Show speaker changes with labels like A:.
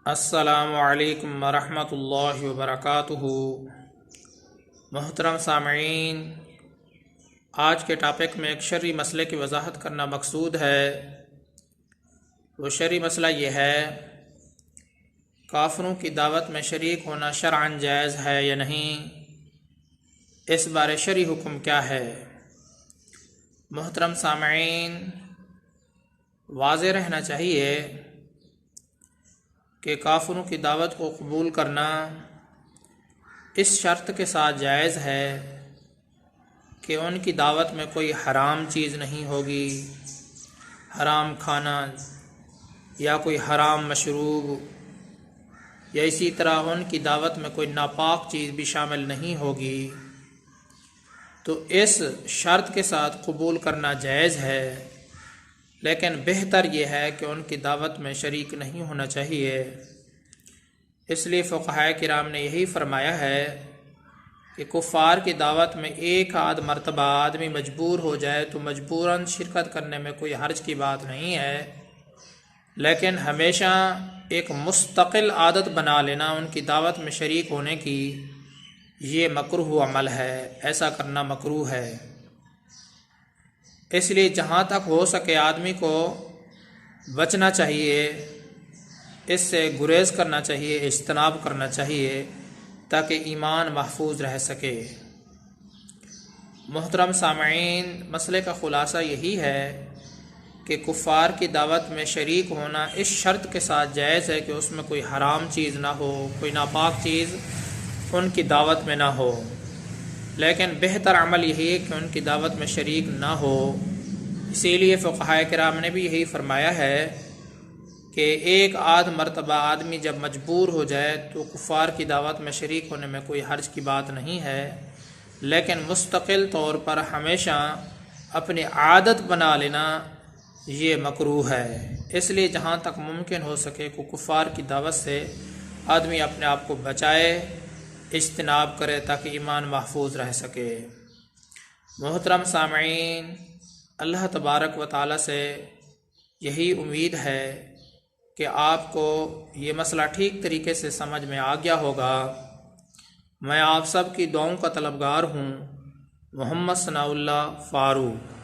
A: السلام علیکم ورحمۃ اللہ وبرکاتہ۔ محترم سامعین، آج کے ٹاپک میں ایک شرعی مسئلے کی وضاحت کرنا مقصود ہے۔ وہ شرعی مسئلہ یہ ہے، کافروں کی دعوت میں شریک ہونا شرعاً جائز ہے یا نہیں، اس بارے شرعی حکم کیا ہے۔ محترم سامعین، واضح رہنا چاہیے کہ کافروں کی دعوت کو قبول کرنا اس شرط کے ساتھ جائز ہے کہ ان کی دعوت میں کوئی حرام چیز نہیں ہوگی، حرام کھانا یا کوئی حرام مشروب، یا اسی طرح ان کی دعوت میں کوئی ناپاک چیز بھی شامل نہیں ہوگی، تو اس شرط کے ساتھ قبول کرنا جائز ہے۔ لیکن بہتر یہ ہے کہ ان کی دعوت میں شریک نہیں ہونا چاہیے۔ اس لیے فقہائے کرام نے یہی فرمایا ہے کہ کفار کی دعوت میں ایک آدھ مرتبہ آدمی مجبور ہو جائے تو مجبوراً شرکت کرنے میں کوئی حرج کی بات نہیں ہے، لیکن ہمیشہ ایک مستقل عادت بنا لینا ان کی دعوت میں شریک ہونے کی، یہ مکروہ عمل ہے، ایسا کرنا مکروہ ہے۔ اس لیے جہاں تک ہو سکے آدمی کو بچنا چاہیے، اس سے گریز کرنا چاہیے، اجتناب کرنا چاہیے تاکہ ایمان محفوظ رہ سکے۔ محترم سامعین، مسئلے کا خلاصہ یہی ہے کہ کفار کی دعوت میں شریک ہونا اس شرط کے ساتھ جائز ہے کہ اس میں کوئی حرام چیز نہ ہو، کوئی ناپاک چیز ان کی دعوت میں نہ ہو، لیکن بہتر عمل یہی ہے کہ ان کی دعوت میں شریک نہ ہو۔ اسی لیے فقہائے کرام نے بھی یہی فرمایا ہے کہ ایک آدھ مرتبہ آدمی جب مجبور ہو جائے تو کفار کی دعوت میں شریک ہونے میں کوئی حرج کی بات نہیں ہے، لیکن مستقل طور پر ہمیشہ اپنی عادت بنا لینا یہ مکروہ ہے۔ اس لیے جہاں تک ممکن ہو سکے کہ کفار کی دعوت سے آدمی اپنے آپ کو بچائے، اجتناب کرے تاکہ ایمان محفوظ رہ سکے۔ محترم سامعین، اللہ تبارک و تعالی سے یہی امید ہے کہ آپ کو یہ مسئلہ ٹھیک طریقے سے سمجھ میں آ گیا ہوگا۔ میں آپ سب کی دعاؤں کا طلبگار ہوں۔ محمد ثناء اللہ فاروق۔